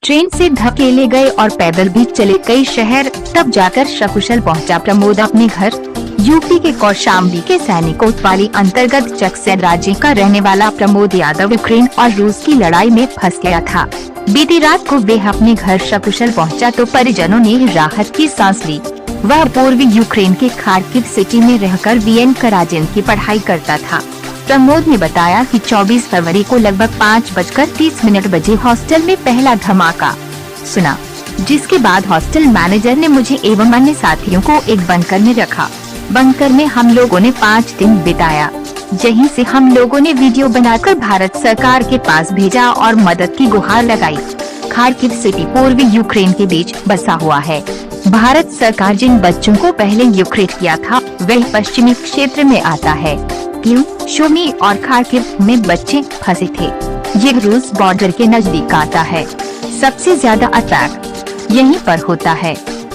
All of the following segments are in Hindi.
ट्रेन से धकेले गए और पैदल भी चले कई शहर, तब जाकर सकुशल पहुंचा प्रमोद अपने घर। यूपी के कौशाम्बी के सैनिकों वाली अंतर्गत चकसैन राज्य का रहने वाला प्रमोद यादव यूक्रेन और रूस की लड़ाई में फंस गया था। बीती रात को वह अपने घर सकुशल पहुंचा तो परिजनों ने राहत की सांस ली। वह पूर्वी यूक्रेन के खार्किव सिटी में रहकर वीएन कराजिन की पढ़ाई करता था। प्रमोद ने बताया कि 24 फरवरी को लगभग 5:30 बजे हॉस्टल में पहला धमाका सुना, जिसके बाद हॉस्टल मैनेजर ने मुझे एवं अन्य साथियों को एक बंकर में रखा। बंकर में हम लोगों ने 5 दिन बिताया। यहीं से हम लोगों ने वीडियो बनाकर भारत सरकार के पास भेजा और मदद की गुहार लगाई। खार्किव सिटी पूर्वी यूक्रेन के बीच बसा हुआ है। भारत सरकार जिन बच्चों को पहले यूक्रेन किया था वह पश्चिमी क्षेत्र में आता है। कीव, शोमी और खार्किव में बच्चे फंसे थे। ये रूस बॉर्डर के नजदीक आता है। सबसे ज्यादा अटैक यहीं पर होता है।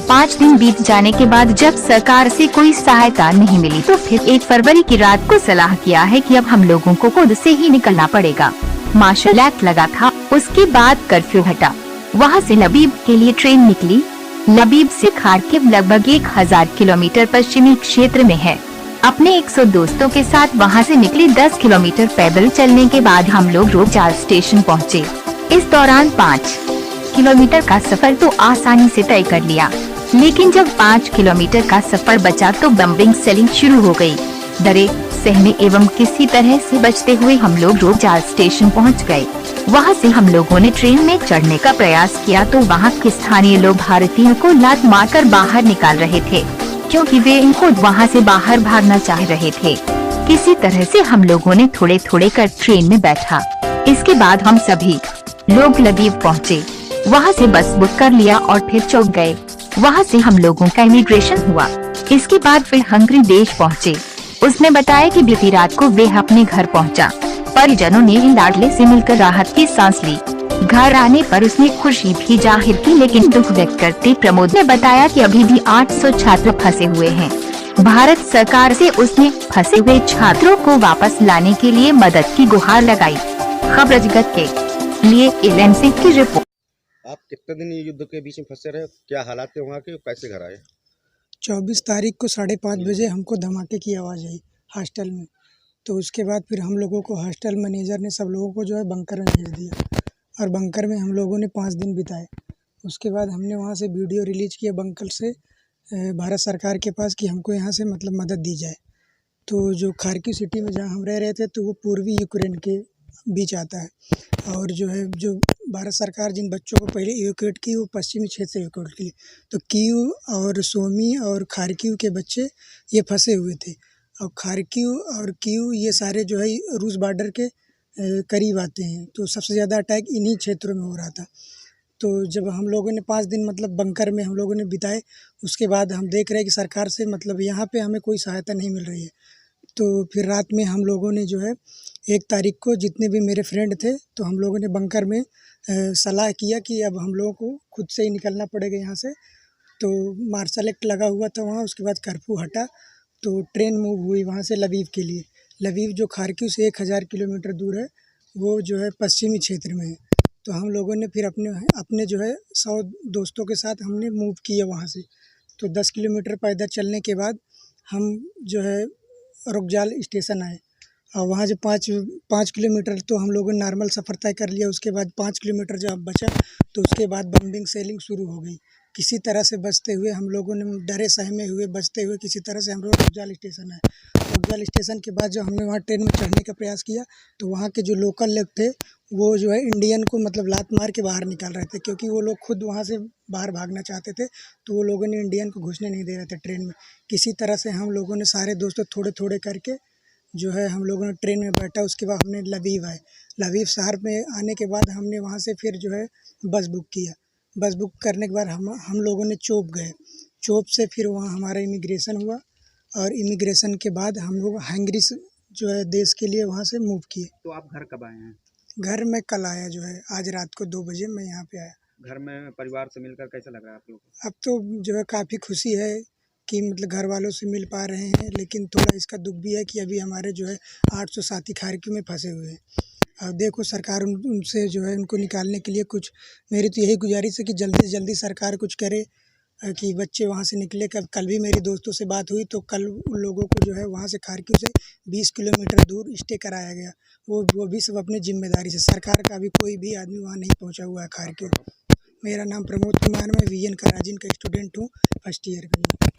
5 दिन बीत जाने के बाद जब सरकार से कोई सहायता नहीं मिली तो फिर 1 फरवरी की रात को सलाह किया है कि अब हम लोगों को खुद से ही निकलना पड़ेगा। मार्शल एक्ट लगा था, उसके बाद कर्फ्यू हटा। वहाँ से लबीब के लिए ट्रेन निकली। लबीब से खार्किव लगभग 1000 किलोमीटर पश्चिमी क्षेत्र में है। अपने 100 दोस्तों के साथ वहाँ से निकले। 10 किलोमीटर पैदल चलने के बाद हम लोग रोगजाल स्टेशन पहुँचे। इस दौरान 5 किलोमीटर का सफर तो आसानी से तय कर लिया, लेकिन जब 5 किलोमीटर का सफर बचा तो बम्बिंग सेलिंग शुरू हो गई। डरे सहमे एवं किसी तरह से बचते हुए हम लोग रोगजाल स्टेशन पहुंच गए। वहां से हम लोगों ने ट्रेन में चढ़ने का प्रयास किया तो वहां के स्थानीय लोग भारतीयों को लात मारकर बाहर निकाल रहे थे, क्योंकि वे खुद वहां से बाहर भागना चाह रहे थे। किसी तरह से हम लोगों ने थोड़े थोड़े कर ट्रेन में बैठा। इसके बाद हम सभी लोग लबीब पहुँचे। वहाँ से बस बुक कर लिया और फिर चौक गए। वहाँ से हम लोगों का इमिग्रेशन हुआ। इसके बाद फिर हंगरी देश पहुँचे। उसने बताया कि बीती रात को वे अपने घर पहुँचा। परिजनों ने लाडले से मिलकर राहत की सांस ली। घर आने पर उसने खुशी भी जाहिर की, लेकिन दुख व्यक्त करते प्रमोद ने बताया कि अभी भी 800 छात्र फंसे हुए हैं। भारत सरकार से उसने फंसे हुए छात्रों को वापस लाने के लिए मदद की गुहार लगाई। खबर जगत के लिए एलन सिंह की रिपोर्ट। आप कितने दिन युद्ध के बीच में फंसे रहे, क्या हालात थे वहाँ के, कैसे घर आए? 24 तारीख को 5:30 बजे हमको धमाके की आवाज़ आई हॉस्टल में। तो उसके बाद फिर हम लोगों को हॉस्टल मैनेजर ने सब लोगों को जो है बंकर में भेज दिया और बंकर में हम लोगों ने 5 दिन बिताए। उसके बाद हमने वहाँ से वीडियो रिलीज किया बंकर से भारत सरकार के पास कि हमको यहाँ से मतलब मदद दी जाए। तो जो खार्किव सिटी में जहाँ हम रह रहे थे तो वो पूर्वी यूक्रेन के बीच आता है और जो भारत सरकार जिन बच्चों को पहले इवैक्यूएट की वो पश्चिमी क्षेत्र से इवैक्यूएट की। तो कीव और सोमी और खार्किव के बच्चे ये फंसे हुए थे और खार्किव और कीव ये सारे जो है रूस बॉर्डर के करीब आते हैं। तो सबसे ज़्यादा अटैक इन्हीं क्षेत्रों में हो रहा था। तो जब हम लोगों ने 5 दिन मतलब बंकर में हम लोगों ने बिताए, उसके बाद हम देख रहे हैं कि सरकार से मतलब यहाँ पे हमें कोई सहायता नहीं मिल रही है। तो फिर रात में हम लोगों ने जो है 1 तारीख को जितने भी मेरे फ्रेंड थे तो हम लोगों ने बंकर में सलाह किया कि अब हम लोगों को खुद से ही निकलना पड़ेगा यहाँ से। तो मार्शल एक्ट लगा हुआ था वहाँ। उसके बाद कर्फ्यू हटा तो ट्रेन मूव हुई वहाँ से लबीब के लिए। लबीब जो खार्किव से 1000 किलोमीटर दूर है, वो जो है पश्चिमी क्षेत्र में है। तो हम लोगों ने फिर अपने जो है 100 दोस्तों के साथ हमने मूव किया वहाँ से। तो 10 किलोमीटर पैदल चलने के बाद हम जो है रोगजाल स्टेशन आए और वहाँ जो 5 किलोमीटर तो हम लोगों ने नॉर्मल सफ़र तय कर लिया। उसके बाद 5 किलोमीटर जब बचा तो उसके बाद बम्बिंग सेलिंग शुरू हो गई। किसी तरह से बचते हुए हम लोगों ने डरे सहमे हुए बचते हुए किसी तरह से हम लोग रोगजाल स्टेशन आए। रोगजाल स्टेशन के बाद जब हमने वहाँ ट्रेन में चढ़ने का प्रयास किया तो वहाँ के जो लोकल लोग थे वो जो है इंडियन को मतलब लात मार के बाहर निकाल रहे थे, क्योंकि वो लोग खुद वहाँ से बाहर भागना चाहते थे। तो वो लोगों ने इंडियन को घुसने नहीं दे रहे थे ट्रेन में। किसी तरह से हम लोगों ने सारे दोस्तों थोड़े थोड़े करके जो है हम लोगों ने ट्रेन में बैठा। उसके बाद हमने लबीब आए। लबीब शहर में आने के बाद हमने वहाँ से फिर जो है बस बुक किया। बस बुक करने के बाद हम लोगों ने चोप गए। चोप से फिर वहाँ हमारा इमिग्रेशन हुआ और इमिग्रेशन के बाद हम लोग हंगरी जो है देश के लिए वहाँ से मूव किए। तो आप घर कब आए हैं? घर में कल आया, जो है आज रात को 2 बजे मैं यहाँ पे आया। घर में परिवार से मिलकर कैसा लग रहा है आप लोग को? अब तो जो है काफ़ी खुशी है कि मतलब घर वालों से मिल पा रहे हैं, लेकिन थोड़ा इसका दुख भी है कि अभी हमारे जो है 800 साथी खार्किव में फंसे हुए हैं। अब देखो सरकार उनसे जो है उनको निकालने के लिए कुछ, मेरी तो यही गुजारिश है कि जल्दी से जल्दी सरकार कुछ करे कि बच्चे वहाँ से निकले। कल भी मेरी दोस्तों से बात हुई तो कल उन लोगों को जो है वहाँ से खारक्यू से 20 किलोमीटर दूर स्टे कराया गया। वो भी सब अपनी जिम्मेदारी से, सरकार का भी कोई भी आदमी वहाँ नहीं पहुँचा हुआ है खारक्यू। मेरा नाम प्रमोद कुमार, मैं VN कराजीन का स्टूडेंट हूँ, फर्स्ट ईयर का।